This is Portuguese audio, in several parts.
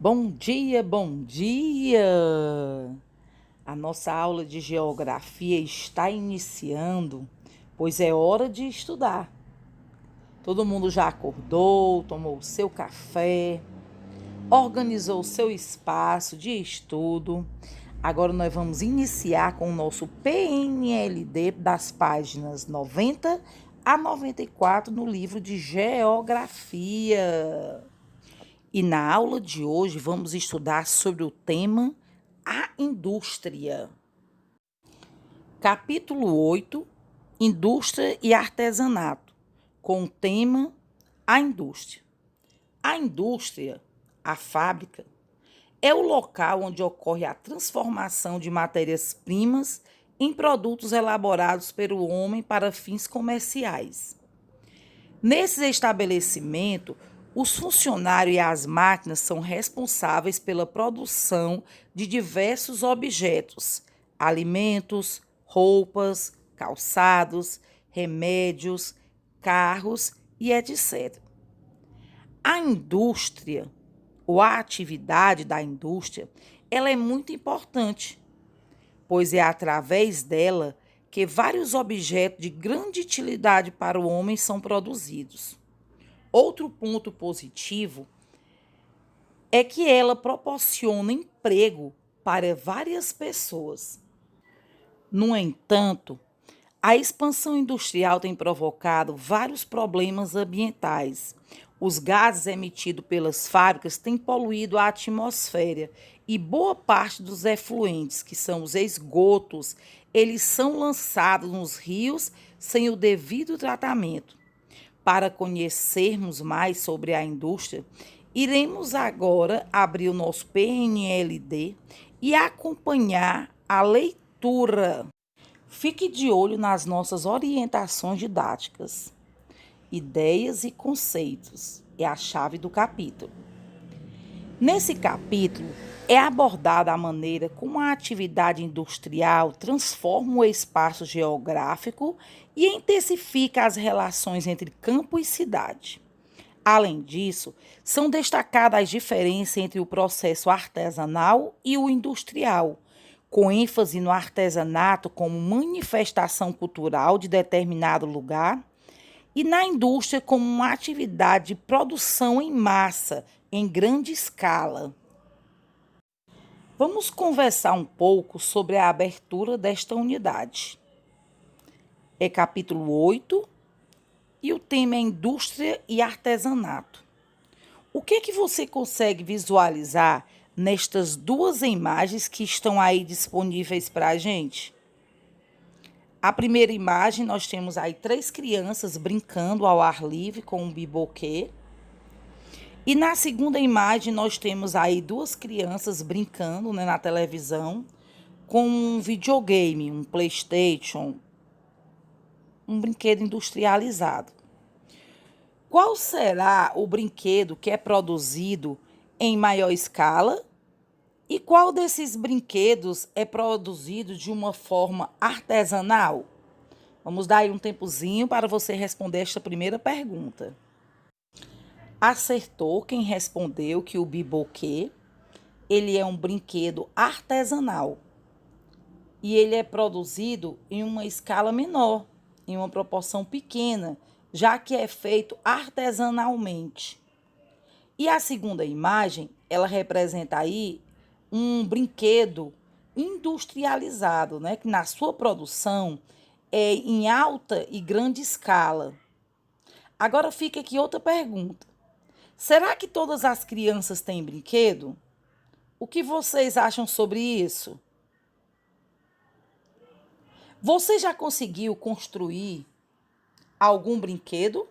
Bom dia, bom dia! A nossa aula de geografia está iniciando, pois é hora de estudar. Todo mundo já acordou, tomou o seu café, organizou o seu espaço de estudo. Agora nós vamos iniciar com o nosso PNLD das páginas 90 a 94 no livro de Geografia. E na aula de hoje vamos estudar sobre o tema A Indústria. Capítulo 8, Indústria e Artesanato, com o tema A Indústria. A indústria, a fábrica, é o local onde ocorre a transformação de matérias-primas em produtos elaborados pelo homem para fins comerciais. Nesse estabelecimento, os funcionários e as máquinas são responsáveis pela produção de diversos objetos, alimentos, roupas, calçados, remédios, carros e etc. A indústria, ou a atividade da indústria, ela é muito importante, pois é através dela que vários objetos de grande utilidade para o homem são produzidos. Outro ponto positivo é que ela proporciona emprego para várias pessoas. No entanto, a expansão industrial tem provocado vários problemas ambientais. Os gases emitidos pelas fábricas têm poluído a atmosfera e boa parte dos efluentes, que são os esgotos, eles são lançados nos rios sem o devido tratamento. Para conhecermos mais sobre a indústria, iremos agora abrir o nosso PNLD e acompanhar a leitura. Fique de olho nas nossas orientações didáticas. Ideias e conceitos é a chave do capítulo. Nesse capítulo, é abordada a maneira como a atividade industrial transforma o espaço geográfico e intensifica as relações entre campo e cidade. Além disso, são destacadas as diferenças entre o processo artesanal e o industrial, com ênfase no artesanato como manifestação cultural de determinado lugar e na indústria como uma atividade de produção em massa, em grande escala. Vamos conversar um pouco sobre a abertura desta unidade. É capítulo 8 e o tema é indústria e artesanato. O que você consegue visualizar nestas duas imagens que estão aí disponíveis para a gente? A primeira imagem, nós temos aí 3 crianças brincando ao ar livre com um biboquê. E na segunda imagem, nós temos aí 2 crianças brincando, né, na televisão com um videogame, um PlayStation, um brinquedo industrializado. Qual será o brinquedo que é produzido em maior escala? E qual desses brinquedos é produzido de uma forma artesanal? Vamos dar aí um tempozinho para você responder esta primeira pergunta. Acertou quem respondeu que o biboquê, ele é um brinquedo artesanal. E ele é produzido em uma escala menor, em uma proporção pequena, já que é feito artesanalmente. E a segunda imagem, ela representa aí um brinquedo industrializado, né, que na sua produção é em alta e grande escala. Agora fica aqui outra pergunta. Será que todas as crianças têm brinquedo? O que vocês acham sobre isso? Você já conseguiu construir algum brinquedo?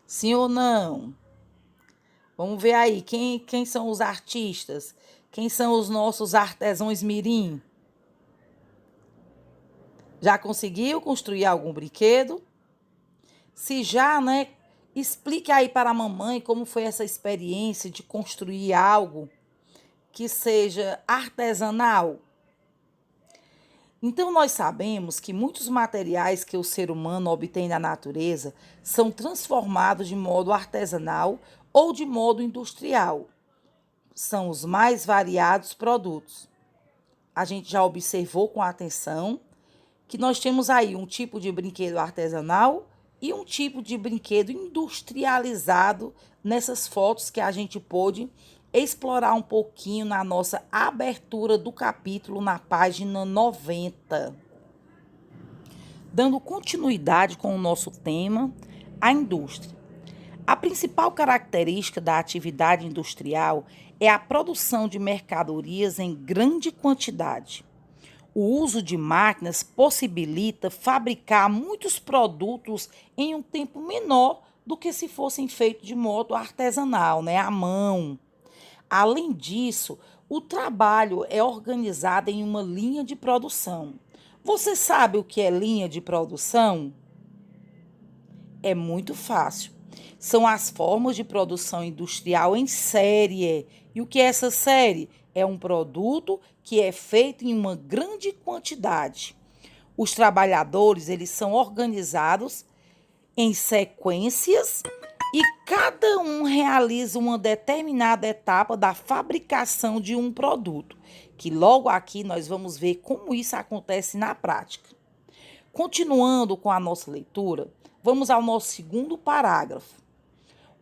Sim ou não? Vamos ver aí, quem são os artistas? Quem são os nossos artesãos mirim? Já conseguiu construir algum brinquedo? Se já, né? Explique aí para a mamãe como foi essa experiência de construir algo que seja artesanal. Então, nós sabemos que muitos materiais que o ser humano obtém da natureza são transformados de modo artesanal ou de modo industrial. São os mais variados produtos. A gente já observou com atenção que nós temos aí um tipo de brinquedo artesanal e um tipo de brinquedo industrializado nessas fotos que a gente pôde explorar um pouquinho na nossa abertura do capítulo na página 90. Dando continuidade com o nosso tema, a indústria. A principal característica da atividade industrial é a produção de mercadorias em grande quantidade. O uso de máquinas possibilita fabricar muitos produtos em um tempo menor do que se fossem feitos de modo artesanal, à mão. Além disso, o trabalho é organizado em uma linha de produção. Você sabe o que é linha de produção? É muito fácil. São as formas de produção industrial em série. E o que é essa série? É um produto que é feito em uma grande quantidade. Os trabalhadores, eles são organizados em sequências e cada um realiza uma determinada etapa da fabricação de um produto, que logo aqui nós vamos ver como isso acontece na prática. Continuando com a nossa leitura, vamos ao nosso segundo parágrafo.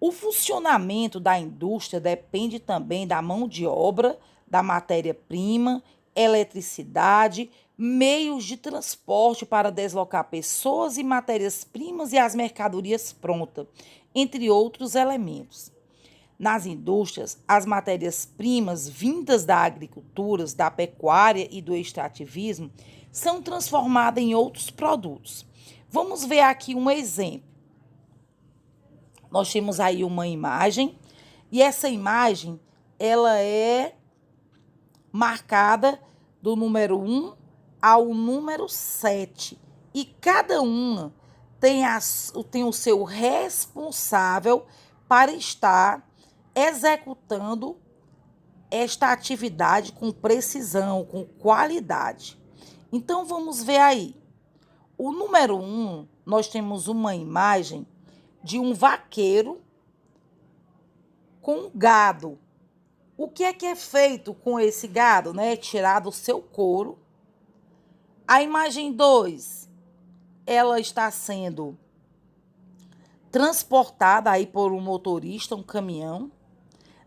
O funcionamento da indústria depende também da mão de obra, da matéria-prima, eletricidade, meios de transporte para deslocar pessoas e matérias-primas e as mercadorias prontas, entre outros elementos. Nas indústrias, as matérias-primas vindas da agricultura, da pecuária e do extrativismo são transformadas em outros produtos. Vamos ver aqui um exemplo. Nós temos aí uma imagem e essa imagem ela é marcada do número 1 ao número 7 e cada uma tem o seu responsável para estar executando esta atividade com precisão, com qualidade. Então, vamos ver aí. O número 1, nós temos uma imagem de um vaqueiro com gado. O que é feito com esse gado? É tirado o seu couro. A imagem 2, ela está sendo transportada aí por um motorista, um caminhão.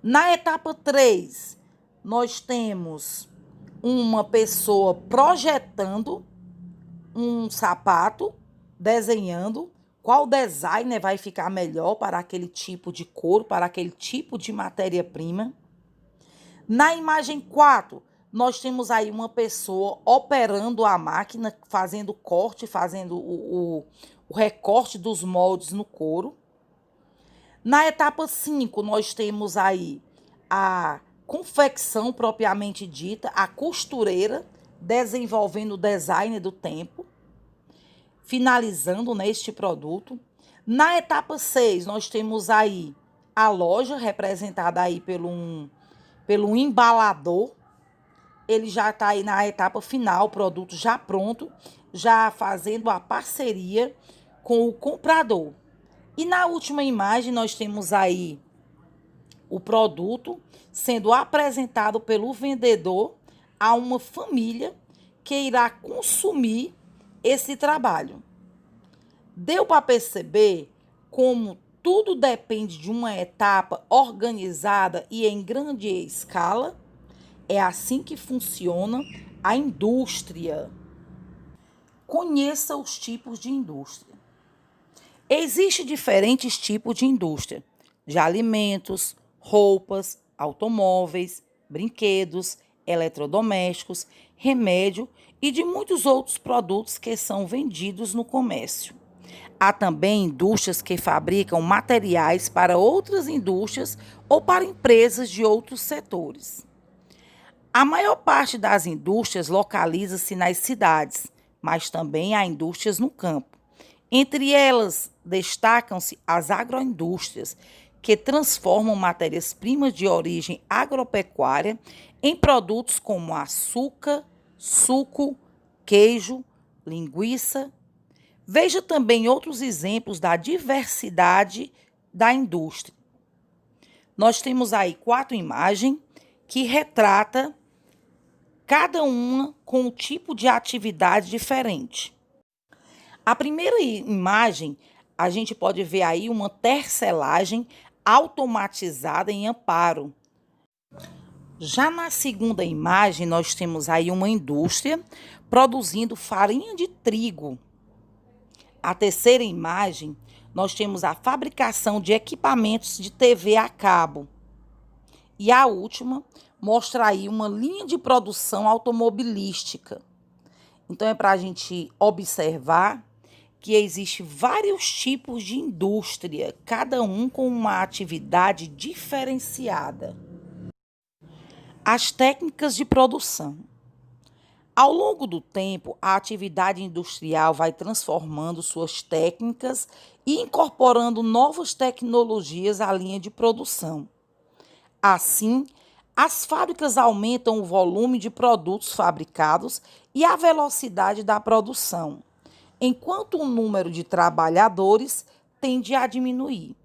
Na etapa 3, nós temos uma pessoa projetando um sapato, desenhando qual design vai ficar melhor para aquele tipo de couro, para aquele tipo de matéria-prima. Na imagem 4, nós temos aí uma pessoa operando a máquina, fazendo corte, fazendo o recorte dos moldes no couro. Na etapa 5, nós temos aí a confecção propriamente dita, a costureira desenvolvendo o design do tempo, finalizando este produto. Na etapa 6, nós temos aí a loja representada aí pelo embalador. Ele já está aí na etapa final, o produto já pronto, já fazendo a parceria com o comprador. E na última imagem nós temos aí o produto sendo apresentado pelo vendedor a uma família que irá consumir esse trabalho. Deu para perceber como tudo depende de uma etapa organizada e em grande escala? É assim que funciona a indústria. Conheça os tipos de indústria. Existem diferentes tipos de indústria, de alimentos, roupas, automóveis, brinquedos, eletrodomésticos, remédio e de muitos outros produtos que são vendidos no comércio. Há também indústrias que fabricam materiais para outras indústrias ou para empresas de outros setores. A maior parte das indústrias localiza-se nas cidades, mas também há indústrias no campo. Entre elas, destacam-se as agroindústrias, que transformam matérias-primas de origem agropecuária em produtos como açúcar, suco, queijo, linguiça. Veja também outros exemplos da diversidade da indústria. Nós temos aí 4 imagens que retrata cada uma com um tipo de atividade diferente. A primeira imagem, a gente pode ver aí uma tecelagem automatizada em Amparo. Já na segunda imagem, nós temos aí uma indústria produzindo farinha de trigo. A terceira imagem, nós temos a fabricação de equipamentos de TV a cabo. E a última mostra aí uma linha de produção automobilística. Então, é para a gente observar que existe vários tipos de indústria, cada um com uma atividade diferenciada. As técnicas de produção. Ao longo do tempo, a atividade industrial vai transformando suas técnicas e incorporando novas tecnologias à linha de produção. Assim, as fábricas aumentam o volume de produtos fabricados e a velocidade da produção, enquanto o número de trabalhadores tende a diminuir.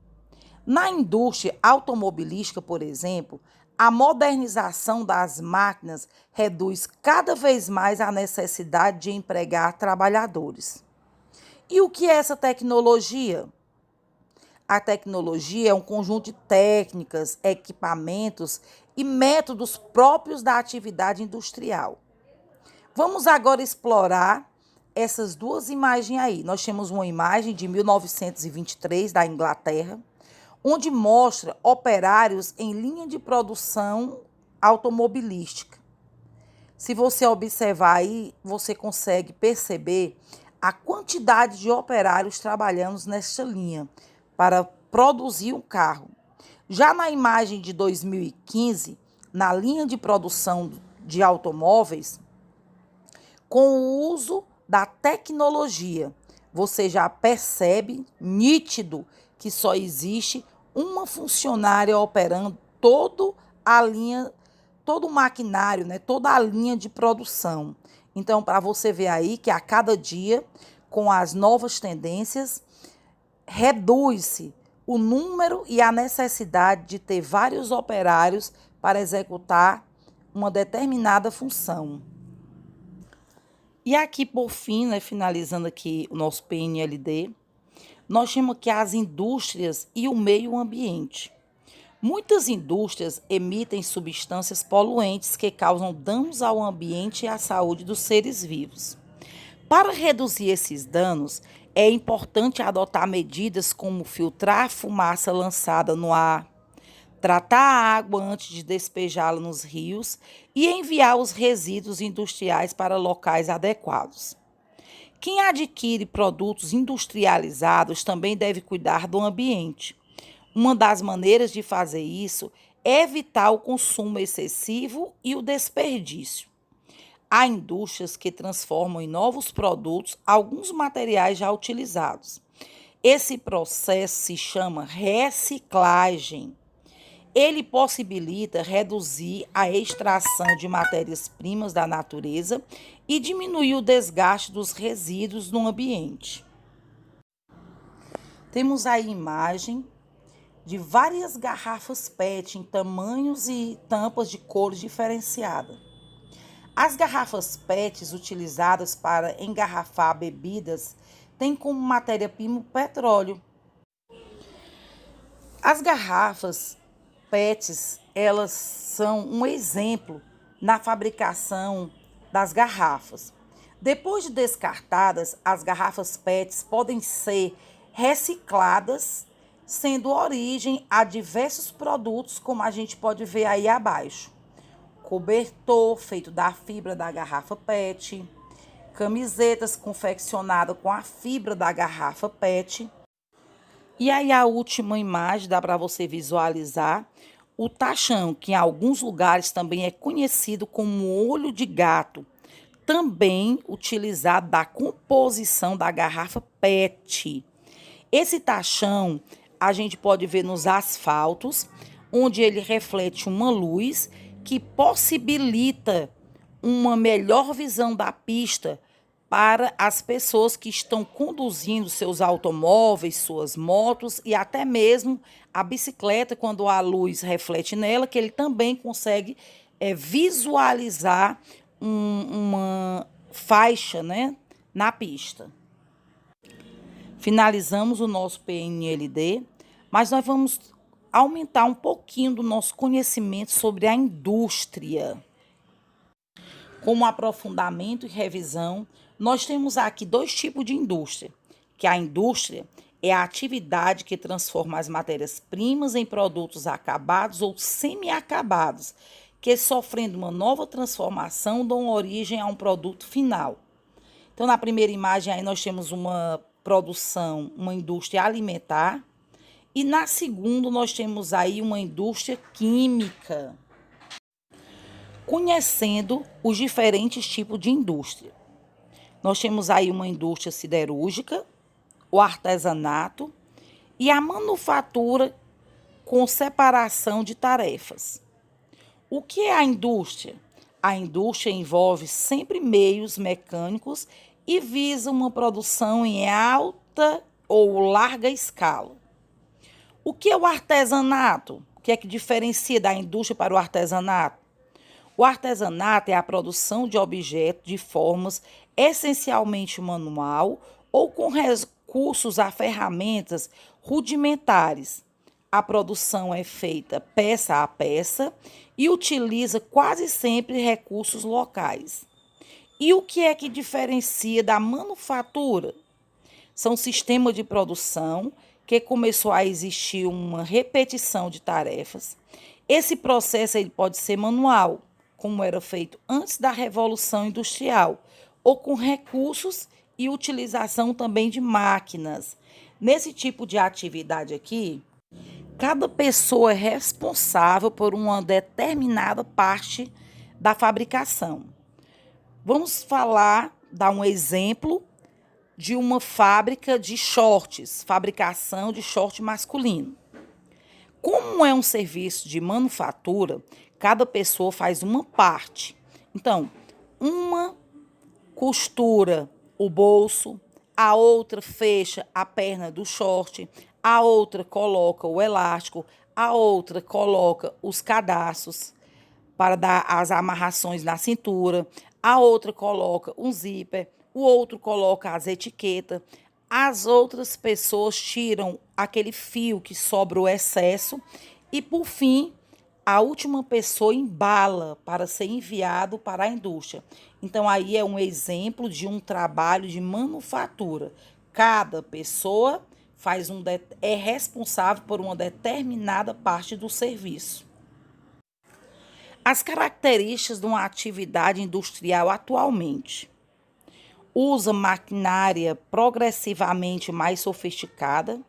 Na indústria automobilística, por exemplo, a modernização das máquinas reduz cada vez mais a necessidade de empregar trabalhadores. E o que é essa tecnologia? A tecnologia é um conjunto de técnicas, equipamentos e métodos próprios da atividade industrial. Vamos agora explorar essas duas imagens aí. Nós temos uma imagem de 1923 da Inglaterra, onde mostra operários em linha de produção automobilística. Se você observar aí, você consegue perceber a quantidade de operários trabalhando nesta linha para produzir um carro. Já na imagem de 2015, na linha de produção de automóveis, com o uso da tecnologia, você já percebe nítido que só existe uma funcionária operando todo o maquinário, né, toda a linha de produção. Então, para você ver aí que a cada dia, com as novas tendências, reduz-se o número e a necessidade de ter vários operários para executar uma determinada função. E aqui, por fim, né, finalizando aqui o nosso PNLD, nós temos aqui as indústrias e o meio ambiente. Muitas indústrias emitem substâncias poluentes que causam danos ao ambiente e à saúde dos seres vivos. Para reduzir esses danos, é importante adotar medidas como filtrar a fumaça lançada no ar, tratar a água antes de despejá-la nos rios e enviar os resíduos industriais para locais adequados. Quem adquire produtos industrializados também deve cuidar do ambiente. Uma das maneiras de fazer isso é evitar o consumo excessivo e o desperdício. Há indústrias que transformam em novos produtos alguns materiais já utilizados. Esse processo se chama reciclagem. Ele possibilita reduzir a extração de matérias-primas da natureza e diminuir o desgaste dos resíduos no ambiente. Temos aí imagem de várias garrafas PET em tamanhos e tampas de cores diferenciadas. As garrafas PET utilizadas para engarrafar bebidas têm como matéria-prima o petróleo. As garrafas PETs, elas são um exemplo na fabricação das garrafas. Depois de descartadas, as garrafas PETs podem ser recicladas, sendo origem a diversos produtos, como a gente pode ver aí abaixo. Cobertor feito da fibra da garrafa PET, camisetas confeccionadas com a fibra da garrafa PET. E aí a última imagem dá para você visualizar o tachão, que em alguns lugares também é conhecido como olho de gato, também utilizado da composição da garrafa PET. Esse tachão a gente pode ver nos asfaltos, onde ele reflete uma luz que possibilita uma melhor visão da pista, para as pessoas que estão conduzindo seus automóveis, suas motos e até mesmo a bicicleta, quando a luz reflete nela, que ele também consegue visualizar uma faixa, né, na pista. Finalizamos o nosso PNLD, mas nós vamos aumentar um pouquinho do nosso conhecimento sobre a indústria. Como aprofundamento e revisão, nós temos aqui 2 tipos de indústria, que a indústria é a atividade que transforma as matérias-primas em produtos acabados ou semi-acabados, que sofrendo uma nova transformação dão origem a um produto final. Então, na primeira imagem aí nós temos uma produção, uma indústria alimentar, e na segunda nós temos aí uma indústria química. Conhecendo os diferentes tipos de indústria. Nós temos aí uma indústria siderúrgica, o artesanato e a manufatura com separação de tarefas. O que é a indústria? A indústria envolve sempre meios mecânicos e visa uma produção em alta ou larga escala. O que é o artesanato? O que é que diferencia da indústria para o artesanato? O artesanato é a produção de objetos de formas essencialmente manual ou com recursos a ferramentas rudimentares. A produção é feita peça a peça e utiliza quase sempre recursos locais. E o que é que diferencia da manufatura? São sistemas de produção que começou a existir uma repetição de tarefas. Esse processo ele pode ser manual, como era feito antes da Revolução Industrial, ou com recursos e utilização também de máquinas. Nesse tipo de atividade aqui, cada pessoa é responsável por uma determinada parte da fabricação. Vamos dar um exemplo de uma fábrica de shorts, fabricação de short masculino. Como é um serviço de manufatura, cada pessoa faz uma parte. Então, uma costura o bolso, a outra fecha a perna do short, a outra coloca o elástico, a outra coloca os cadastros para dar as amarrações na cintura, a outra coloca um zíper, o outro coloca as etiquetas, as outras pessoas tiram aquele fio que sobra o excesso e, por fim, a última pessoa embala para ser enviado para a indústria. Então, aí é um exemplo de um trabalho de manufatura. Cada pessoa é responsável por uma determinada parte do serviço. As características de uma atividade industrial atualmente. Usa maquinária progressivamente mais sofisticada,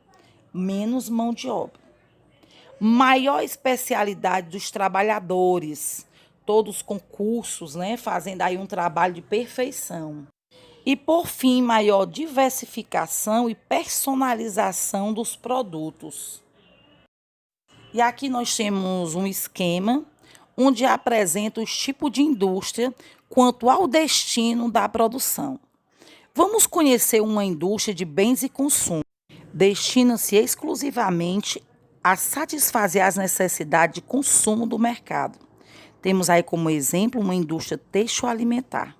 menos mão de obra. Maior especialidade dos trabalhadores, todos com cursos, né, fazendo aí um trabalho de perfeição. E, por fim, maior diversificação e personalização dos produtos. E aqui nós temos um esquema onde apresenta os tipos de indústria quanto ao destino da produção. Vamos conhecer uma indústria de bens e consumo. Destina-se exclusivamente a satisfazer as necessidades de consumo do mercado. Temos aí como exemplo uma indústria texto-alimentar.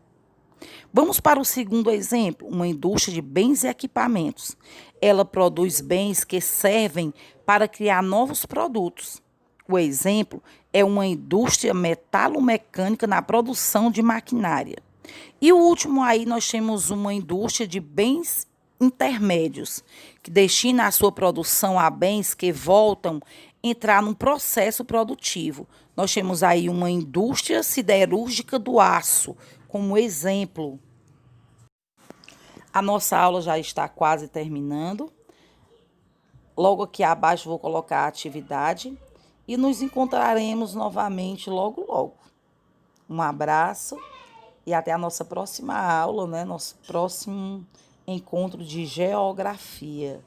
Vamos para o segundo exemplo, uma indústria de bens e equipamentos. Ela produz bens que servem para criar novos produtos. O exemplo é uma indústria metalomecânica na produção de maquinária. E o último aí nós temos uma indústria de bens intermédios, que destina a sua produção a bens que voltam a entrar num processo produtivo. Nós temos aí uma indústria siderúrgica do aço, como exemplo. A nossa aula já está quase terminando. Logo aqui abaixo vou colocar a atividade e nos encontraremos novamente logo, logo. Um abraço e até a nossa próxima aula, né? Nosso próximo encontro de geografia.